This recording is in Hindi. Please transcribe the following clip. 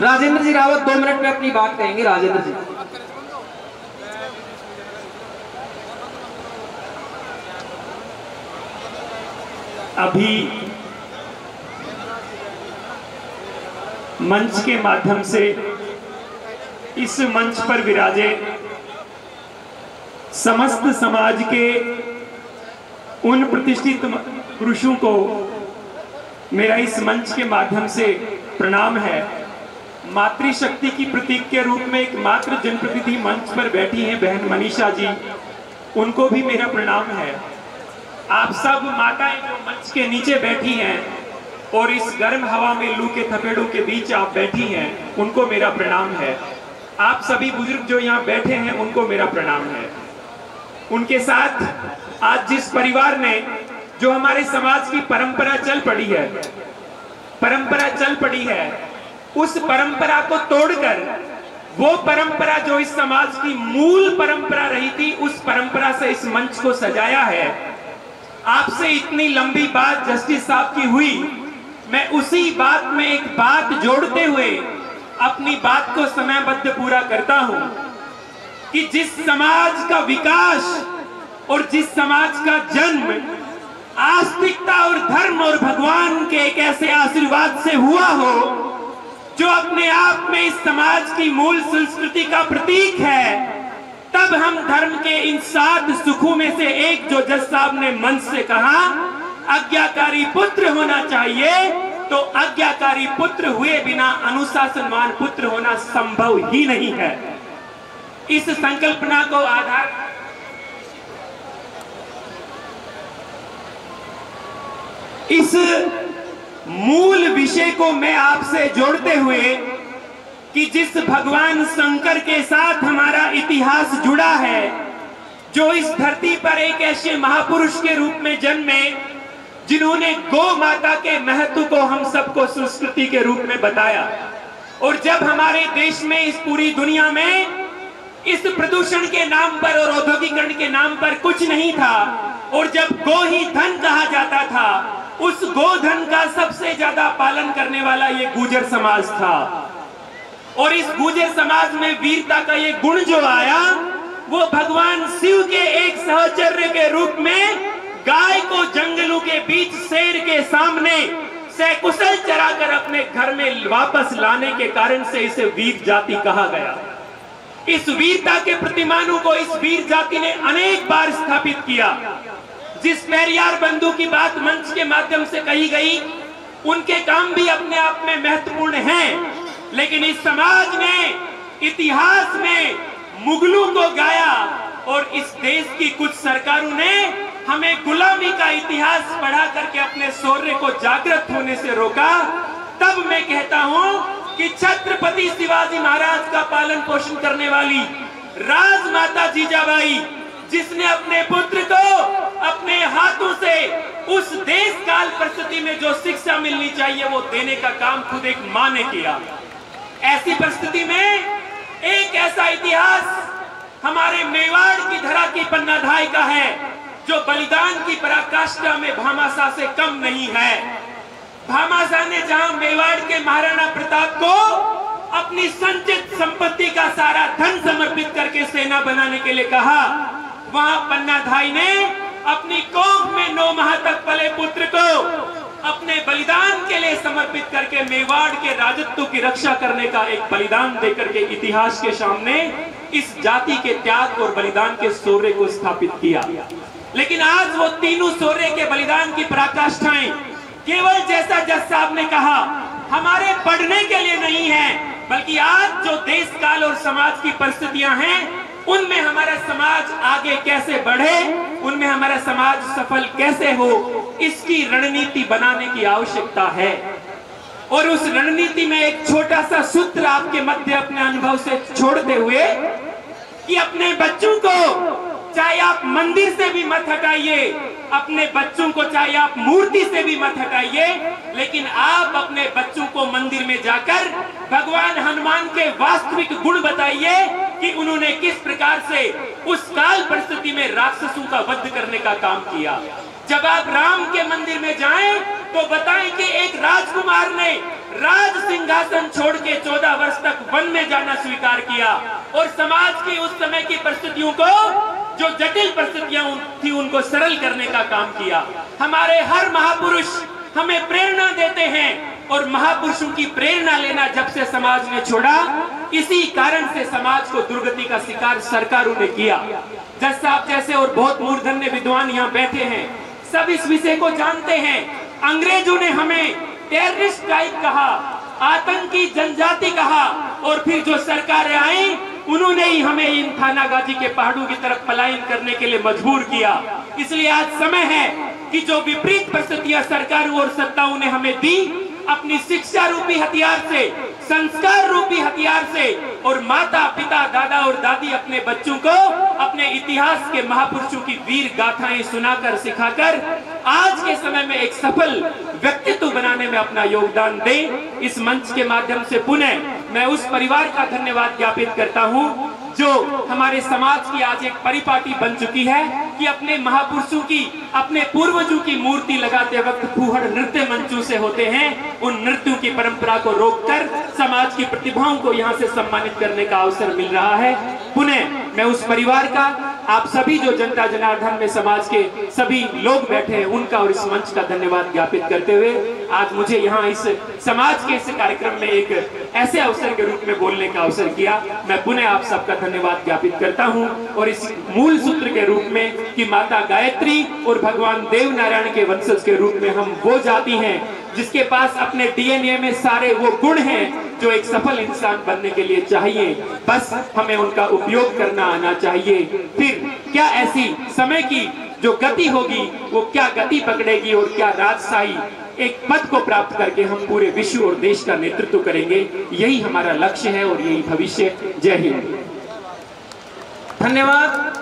राजेंद्र जी रावत 2 मिनट में अपनी बात कहेंगे। राजेंद्र जी। अभी मंच के माध्यम से इस मंच पर विराजे समस्त समाज के उन प्रतिष्ठित पुरुषों को मेरा इस मंच के माध्यम से प्रणाम है। मातृशक्ति की प्रतीक के रूप में एक मातृ जनप्रतिनिधि मंच पर बैठी हैं बहन मनीषा जी, उनको भी मेरा प्रणाम है। आप सब माताएं जो मंच के नीचे बैठी हैं और इस गर्म हवा में लू के थपेड़ों के बीच आप बैठी हैं, उनको मेरा प्रणाम है। आप सभी बुजुर्ग जो यहाँ बैठे हैं, उनको मेरा प्रणाम है। उनके साथ आज जिस परिवार ने, जो हमारे समाज की परंपरा चल पड़ी है, उस परंपरा को तोड़कर वो परंपरा जो इस समाज की मूल परंपरा रही थी, उस परंपरा से इस मंच को सजाया है। आपसे इतनी लंबी बात जस्टिस साहब की हुई, मैं उसी बात में एक बात जोड़ते हुए अपनी बात को समयबद्ध पूरा करता हूं कि जिस समाज का विकास और जिस समाज का जन्म आस्तिकता और धर्म और भगवान के एक ऐसे आशीर्वाद से हुआ हो, जो अपने आप में इस समाज की मूल संस्कृति का प्रतीक है, तब हम धर्म के इन 7 सुखों में से एक, जो जज साहब ने मंच से कहा आज्ञाकारी पुत्र होना चाहिए, तो आज्ञाकारी पुत्र हुए बिना अनुशासनवान पुत्र होना संभव ही नहीं है। इस संकल्पना को आधार इस मूल विषय को मैं आपसे जोड़ते हुए कि जिस भगवान शंकर के साथ हमारा इतिहास जुड़ा है, जो इस धरती पर एक ऐसे महापुरुष के रूप में जन्मे, जिन्होंने गौ माता के महत्व को हम सबको संस्कृति के रूप में बताया। और जब हमारे देश में, इस पूरी दुनिया में इस प्रदूषण के नाम पर और औद्योगिकरण के नाम पर कुछ नहीं था, और जब गो ही धन कहा जाता था, उस गोधन का सबसे ज्यादा पालन करने वाला ये गुर्जर समाज था। और इस गुर्जर समाज में वीरता का ये गुण जो आया, वो भगवान शिव के एक सहचर्य के रूप में गाय को जंगलों के बीच शेर के सामने सकुशल चराकर अपने घर में वापस लाने के कारण से इसे वीर जाति कहा गया। इस वीरता के प्रतिमानों को इस वीर जाति ने अनेक बार स्थापित किया। जिस पेरियार बंधु की बात मंच के माध्यम से कही गई, उनके काम भी अपने आप में महत्वपूर्ण हैं, लेकिन इस समाज ने इतिहास में मुगलों को गाया और इस देश की कुछ सरकारों ने हमें गुलामी का इतिहास पढ़ा करके अपने शौर्य को जागृत होने से रोका। तब मैं कहता हूं कि छत्रपति शिवाजी महाराज का पालन पोषण करने वाली राजमाता जीजाबाई, जिसने अपने पुत्र को अपने हाथों से उस देश काल परिस्थिति में जो शिक्षा मिलनी चाहिए वो देने का काम खुद एक मां ने किया। ऐसी परिस्थिति में एक ऐसा इतिहास हमारे मेवाड़ की धरा की पन्नाधाय का है, जो बलिदान की पराकाष्ठा में भामाशाह से कम नहीं है। भामाशाह ने जहां मेवाड़ के महाराणा प्रताप को अपनी संचित संपत्ति का सारा धन समर्पित करके सेना बनाने के लिए कहा, वहां पन्नाधाय ने अपनी कोख में 9 माह तक पले पुत्र को अपने बलिदान के लिए समर्पित करके मेवाड़ के राजत्व की रक्षा करने का एक बलिदान देकर के इतिहास के सामने इस जाति के त्याग और बलिदान के शौर्य को स्थापित किया। लेकिन आज वो तीनों शौर्य के बलिदान की पराकाष्ठाएं केवल, जैसा जज साहब ने कहा, हमारे पढ़ने के लिए नहीं है, बल्कि आज जो देश काल और समाज की परिस्थितियां हैं, उनमें हमारा समाज आगे कैसे बढ़े, उनमें हमारा समाज सफल कैसे हो, इसकी रणनीति बनाने की आवश्यकता है। और उस रणनीति में एक छोटा सा सूत्र आपके मध्य अपने अनुभव से छोड़ते हुए कि अपने बच्चों को चाहे आप मंदिर से भी मत हटाइए, अपने बच्चों को चाहे आप मूर्ति से भी मत हटाइए, लेकिन आप अपने बच्चों को मंदिर में जाकर भगवान हनुमान के वास्तविक गुण बताइए कि उन्होंने किस प्रकार से उस काल परिस्थिति में राक्षसों का वध करने का काम किया। जब आप राम के मंदिर में जाएं तो बताएं कि एक राजकुमार ने राज सिंहासन छोड़ के 14 वर्ष तक वन में जाना स्वीकार किया और समाज की उस समय की परिस्थितियों को, जो जटिल परिस्थितियां थी, उनको सरल करने का काम किया। हमारे हर महापुरुष हमें प्रेरणा देते हैं और महापुरुषों की प्रेरणा लेना जब से समाज ने छोड़ा, इसी कारण से समाज को दुर्गति का शिकार सरकारों ने किया। जज साहब जैसे और बहुत मूर्धन्य विद्वान यहाँ बैठे हैं, सब इस विषय को जानते हैं। अंग्रेजों ने हमें टेररिस्ट टाइप कहा, आतंकी जनजाति कहा, और फिर जो सरकारें आई उन्होंने ही हमें इन थानागाजी के पहाड़ों की तरफ पलायन करने के लिए मजबूर किया। इसलिए आज समय है कि जो विपरीत परिस्थितियां सरकारों और सत्ताओं ने हमें दी, अपनी शिक्षा रूपी हथियार से, संस्कार रूपी हथियार से, और माता पिता दादा और दादी अपने बच्चों को अपने इतिहास के महापुरुषों की वीर गाथाएं सुनाकर सिखाकर आज के समय में एक सफल व्यक्तित्व बनाने में अपना योगदान दें। इस मंच के माध्यम से पुनः मैं उस परिवार का धन्यवाद ज्ञापित करता हूं जो हमारे समाज की आज एक परिपाटी बन चुकी है कि अपने महापुरुषों की, अपने पूर्वजों की मूर्ति लगाते वक्त फूहड़ नृत्य मंचों से होते हैं। उन नृत्यों की परंपरा को रोककर समाज की प्रतिभाओं को यहाँ से सम्मानित करने का अवसर मिल रहा है। पुनः मैं उस परिवार का, आप सभी जो जनता जनार्दन में समाज के सभी लोग बैठे हैं, उनका और इस मंच का धन्यवाद ज्ञापित करते हुए आज मुझे यहाँ इस समाज के इस कार्यक्रम में एक ऐसे अवसर के रूप में बोलने का अवसर किया। मैं पुनः आप सबका धन्यवाद ज्ञापित करता हूं और इस मूल सूत्र के रूप में कि माता गायत्री और भगवान देव नारायण के वंशज के रूप में हम वो जाति हैं जिसके पास अपने डीएनए में सारे वो गुण हैं जो एक सफल इंसान बनने के लिए चाहिए। बस हमें उनका उपयोग करना आना चाहिए। फिर क्या ऐसी समय की जो गति होगी वो क्या गति पकड़ेगी और क्या राजशाही एक पद को प्राप्त करके हम पूरे विश्व और देश का नेतृत्व करेंगे। यही हमारा लक्ष्य है और यही भविष्य। जय हिंद। धन्यवाद।